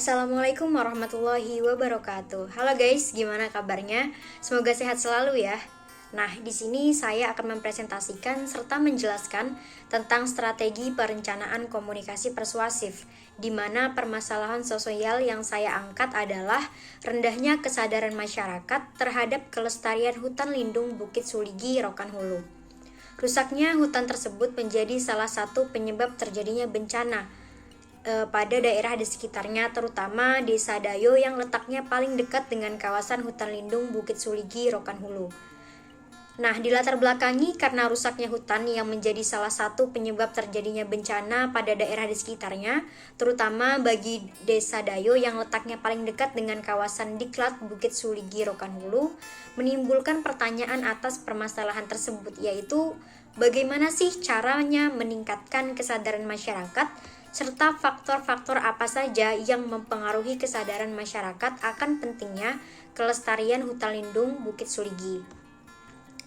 Assalamualaikum warahmatullahi wabarakatuh. Halo guys, gimana kabarnya? Semoga sehat selalu ya. Nah, di sini saya akan mempresentasikan serta menjelaskan tentang strategi perencanaan komunikasi persuasif, di mana permasalahan sosial yang saya angkat adalah rendahnya kesadaran masyarakat terhadap kelestarian hutan lindung Bukit Suligi, Rokan Hulu. Rusaknya hutan tersebut menjadi salah satu penyebab terjadinya bencana pada daerah di sekitarnya, terutama Desa Dayo yang letaknya paling dekat dengan kawasan hutan lindung Bukit Suligi, Rokan Hulu. Nah, dilatar belakangi karena rusaknya hutan yang menjadi salah satu penyebab terjadinya bencana pada daerah di sekitarnya, terutama bagi Desa Dayo yang letaknya paling dekat dengan kawasan Diklat Bukit Suligi, Rokan Hulu, menimbulkan pertanyaan atas permasalahan tersebut, yaitu bagaimana sih caranya meningkatkan kesadaran masyarakat serta faktor-faktor apa saja yang mempengaruhi kesadaran masyarakat akan pentingnya kelestarian hutan lindung Bukit Suligi.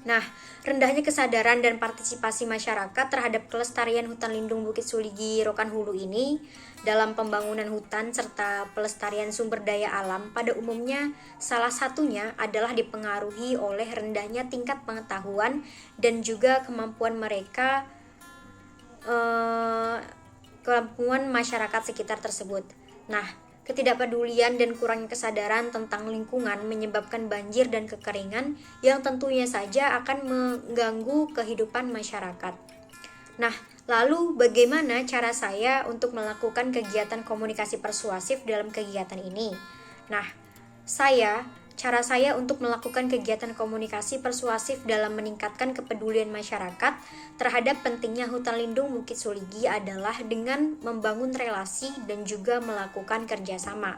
Nah, rendahnya kesadaran dan partisipasi masyarakat terhadap kelestarian hutan lindung Bukit Suligi, Rokan Hulu ini dalam pembangunan hutan serta pelestarian sumber daya alam pada umumnya salah satunya adalah dipengaruhi oleh rendahnya tingkat pengetahuan dan juga kemampuan masyarakat sekitar tersebut. Nah, ketidakpedulian dan kurangnya kesadaran tentang lingkungan menyebabkan banjir dan kekeringan yang tentunya saja akan mengganggu kehidupan masyarakat. Nah, lalu bagaimana cara saya untuk melakukan kegiatan komunikasi persuasif dalam kegiatan ini? Nah, cara saya untuk melakukan kegiatan komunikasi persuasif dalam meningkatkan kepedulian masyarakat terhadap pentingnya hutan lindung Bukit Suligi adalah dengan membangun relasi dan juga melakukan kerjasama.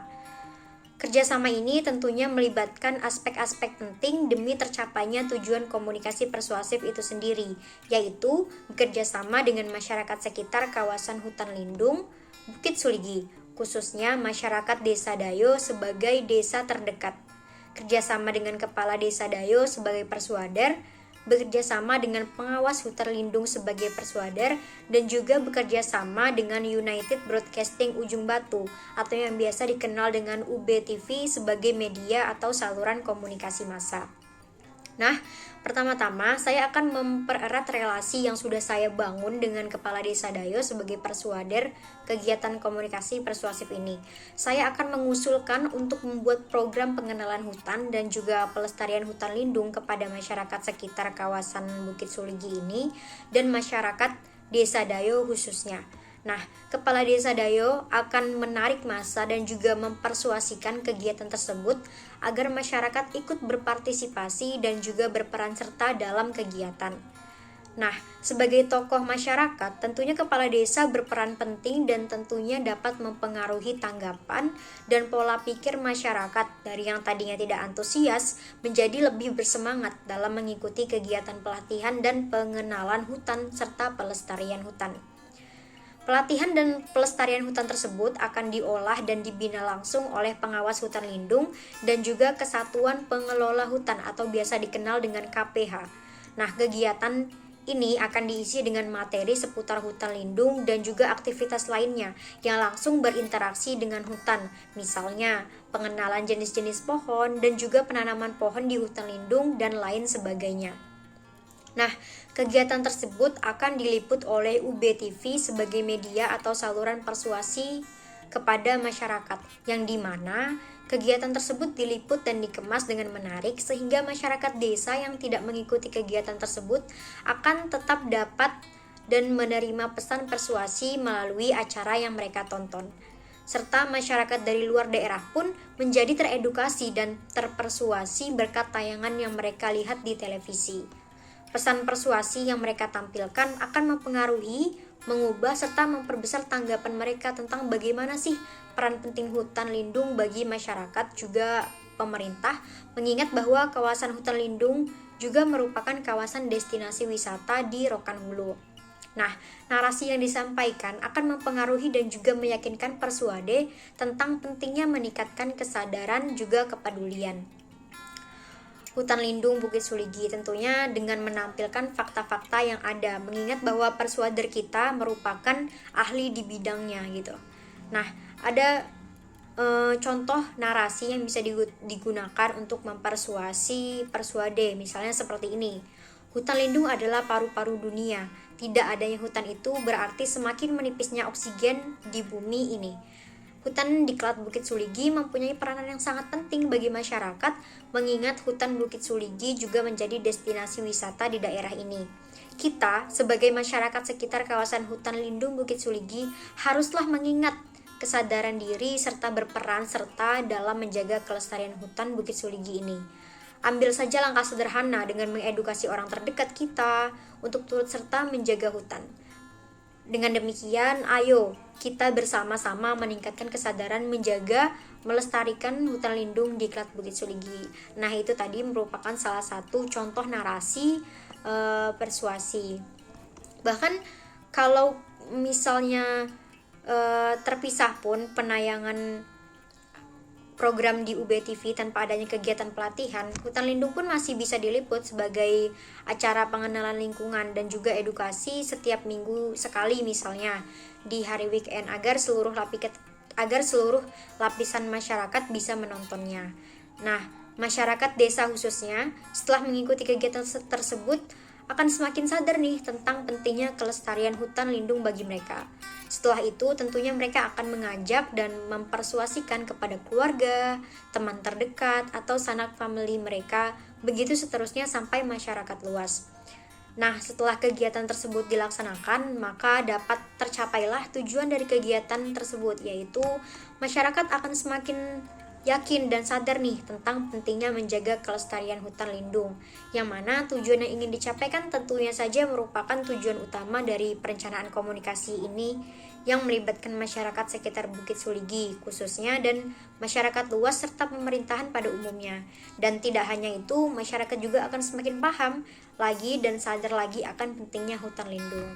Kerjasama ini tentunya melibatkan aspek-aspek penting demi tercapainya tujuan komunikasi persuasif itu sendiri, yaitu bekerjasama dengan masyarakat sekitar kawasan hutan lindung Bukit Suligi, khususnya masyarakat Desa Dayo sebagai desa terdekat. Kerjasama dengan Kepala Desa Dayo sebagai persuader, bekerjasama dengan pengawas hutan lindung sebagai persuader, dan juga bekerja sama dengan United Broadcasting Ujung Batu atau yang biasa dikenal dengan UBTV sebagai media atau saluran komunikasi massa. Nah, pertama-tama saya akan mempererat relasi yang sudah saya bangun dengan Kepala Desa Dayo sebagai persuader kegiatan komunikasi persuasif ini. Saya akan mengusulkan untuk membuat program pengenalan hutan dan juga pelestarian hutan lindung kepada masyarakat sekitar kawasan Bukit Suligi ini dan masyarakat Desa Dayo khususnya. Nah, Kepala Desa Dayo akan menarik massa dan juga mempersuasikan kegiatan tersebut agar masyarakat ikut berpartisipasi dan juga berperan serta dalam kegiatan. Nah, sebagai tokoh masyarakat, tentunya Kepala Desa berperan penting dan tentunya dapat mempengaruhi tanggapan dan pola pikir masyarakat dari yang tadinya tidak antusias menjadi lebih bersemangat dalam mengikuti kegiatan pelatihan dan pengenalan hutan serta pelestarian hutan. Pelatihan dan pelestarian hutan tersebut akan diolah dan dibina langsung oleh pengawas hutan lindung dan juga Kesatuan Pengelola Hutan atau biasa dikenal dengan KPH. Nah, kegiatan ini akan diisi dengan materi seputar hutan lindung dan juga aktivitas lainnya yang langsung berinteraksi dengan hutan, misalnya pengenalan jenis-jenis pohon dan juga penanaman pohon di hutan lindung dan lain sebagainya. Nah, kegiatan tersebut akan diliput oleh UBTV sebagai media atau saluran persuasi kepada masyarakat, yang dimana kegiatan tersebut diliput dan dikemas dengan menarik sehingga masyarakat desa yang tidak mengikuti kegiatan tersebut akan tetap dapat dan menerima pesan persuasi melalui acara yang mereka tonton. Serta masyarakat dari luar daerah pun menjadi teredukasi dan terpersuasi berkat tayangan yang mereka lihat di televisi. Pesan persuasi yang mereka tampilkan akan mempengaruhi, mengubah, serta memperbesar tanggapan mereka tentang bagaimana sih peran penting hutan lindung bagi masyarakat juga pemerintah, mengingat bahwa kawasan hutan lindung juga merupakan kawasan destinasi wisata di Rokan Hulu. Nah, narasi yang disampaikan akan mempengaruhi dan juga meyakinkan persuade tentang pentingnya meningkatkan kesadaran juga kepedulian hutan lindung Bukit Suligi, tentunya dengan menampilkan fakta-fakta yang ada, mengingat bahwa persuader kita merupakan ahli di bidangnya gitu. Nah, ada contoh narasi yang bisa digunakan untuk persuade, misalnya seperti ini. Hutan lindung adalah paru-paru dunia. Tidak adanya hutan itu berarti semakin menipisnya oksigen di bumi ini. Hutan Diklat Bukit Suligi mempunyai peranan yang sangat penting bagi masyarakat, mengingat hutan Bukit Suligi juga menjadi destinasi wisata di daerah ini. Kita, sebagai masyarakat sekitar kawasan hutan lindung Bukit Suligi, haruslah mengingat kesadaran diri serta berperan serta dalam menjaga kelestarian hutan Bukit Suligi ini. Ambil saja langkah sederhana dengan mengedukasi orang terdekat kita untuk turut serta menjaga hutan. Dengan demikian, ayo kita bersama-sama meningkatkan kesadaran menjaga, melestarikan hutan lindung Diklat Bukit Suligi. Nah, itu tadi merupakan salah satu contoh narasi persuasi. Bahkan kalau misalnya terpisah pun penayangan program di UB TV tanpa adanya kegiatan pelatihan, hutan lindung pun masih bisa diliput sebagai acara pengenalan lingkungan dan juga edukasi setiap minggu sekali, misalnya di hari weekend, agar seluruh lapisan masyarakat bisa menontonnya. Nah, masyarakat desa khususnya setelah mengikuti kegiatan tersebut akan semakin sadar nih tentang pentingnya kelestarian hutan lindung bagi mereka. Setelah itu tentunya mereka akan mengajak dan mempersuasikan kepada keluarga, teman terdekat, atau sanak famili mereka, begitu seterusnya sampai masyarakat luas. Nah, setelah kegiatan tersebut dilaksanakan, maka dapat tercapailah tujuan dari kegiatan tersebut, yaitu masyarakat akan semakin yakin dan sadar nih tentang pentingnya menjaga kelestarian hutan lindung, yang mana tujuan yang ingin dicapai kan tentunya saja merupakan tujuan utama dari perencanaan komunikasi ini yang melibatkan masyarakat sekitar Bukit Suligi khususnya dan masyarakat luas serta pemerintahan pada umumnya. Dan tidak hanya itu, masyarakat juga akan semakin paham lagi dan sadar lagi akan pentingnya hutan lindung.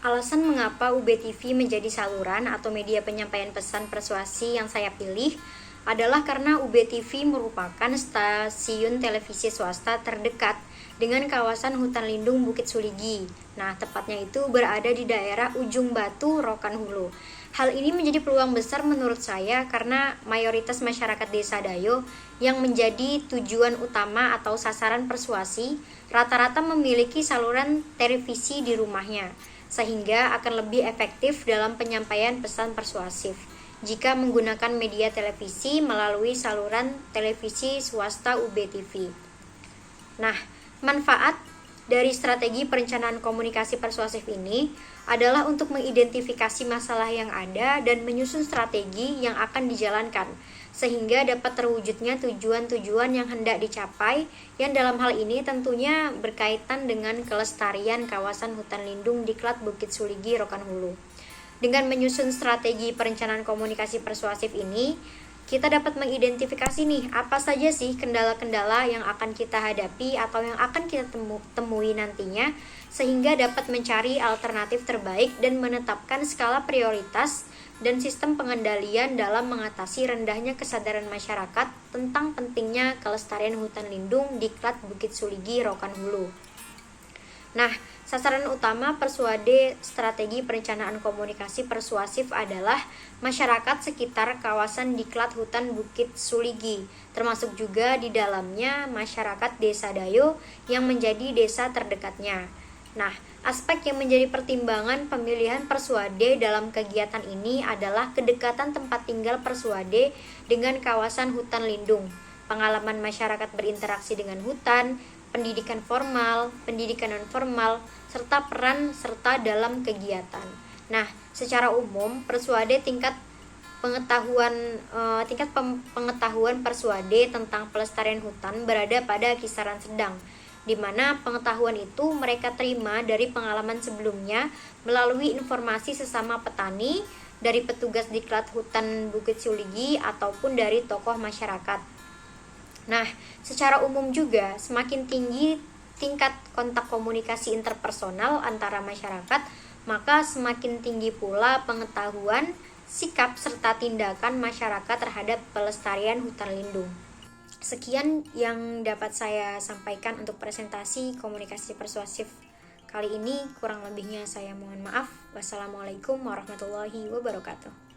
Alasan mengapa UB TV menjadi saluran atau media penyampaian pesan persuasi yang saya pilih adalah karena UB TV merupakan stasiun televisi swasta terdekat dengan kawasan hutan lindung Bukit Suligi. Nah, tepatnya itu berada di daerah Ujung Batu, Rokan Hulu. Hal ini menjadi peluang besar menurut saya karena mayoritas masyarakat Desa Dayo yang menjadi tujuan utama atau sasaran persuasi rata-rata memiliki saluran televisi di rumahnya, sehingga akan lebih efektif dalam penyampaian pesan persuasif jika menggunakan media televisi melalui saluran televisi swasta UB TV. Nah, manfaat dari strategi perencanaan komunikasi persuasif ini adalah untuk mengidentifikasi masalah yang ada dan menyusun strategi yang akan dijalankan sehingga dapat terwujudnya tujuan-tujuan yang hendak dicapai, yang dalam hal ini tentunya berkaitan dengan kelestarian kawasan hutan lindung Diklat Bukit Suligi, Rokan Hulu. Dengan menyusun strategi perencanaan komunikasi persuasif ini, kita dapat mengidentifikasi nih apa saja sih kendala-kendala yang akan kita hadapi atau yang akan kita temui nantinya, sehingga dapat mencari alternatif terbaik dan menetapkan skala prioritas dan sistem pengendalian dalam mengatasi rendahnya kesadaran masyarakat tentang pentingnya kelestarian hutan lindung Diklat Bukit Suligi, Rokan Hulu. Nah, sasaran utama persuade strategi perencanaan komunikasi persuasif adalah masyarakat sekitar kawasan Diklat Hutan Bukit Suligi, termasuk juga di dalamnya masyarakat Desa Dayo yang menjadi desa terdekatnya. Nah, aspek yang menjadi pertimbangan pemilihan persuade dalam kegiatan ini adalah kedekatan tempat tinggal persuade dengan kawasan hutan lindung, pengalaman masyarakat berinteraksi dengan hutan, pendidikan formal, pendidikan non formal, serta peran serta dalam kegiatan. Nah, secara umum persuade tingkat pengetahuan persuade tentang pelestarian hutan berada pada kisaran sedang, di mana pengetahuan itu mereka terima dari pengalaman sebelumnya melalui informasi sesama petani, dari petugas Diklat Hutan Bukit Suligi, ataupun dari tokoh masyarakat. Nah, secara umum juga semakin tinggi tingkat kontak komunikasi interpersonal antara masyarakat, maka semakin tinggi pula pengetahuan, sikap, serta tindakan masyarakat terhadap pelestarian hutan lindung. Sekian yang dapat saya sampaikan untuk presentasi komunikasi persuasif kali ini. Kurang lebihnya saya mohon maaf. Wassalamualaikum warahmatullahi wabarakatuh.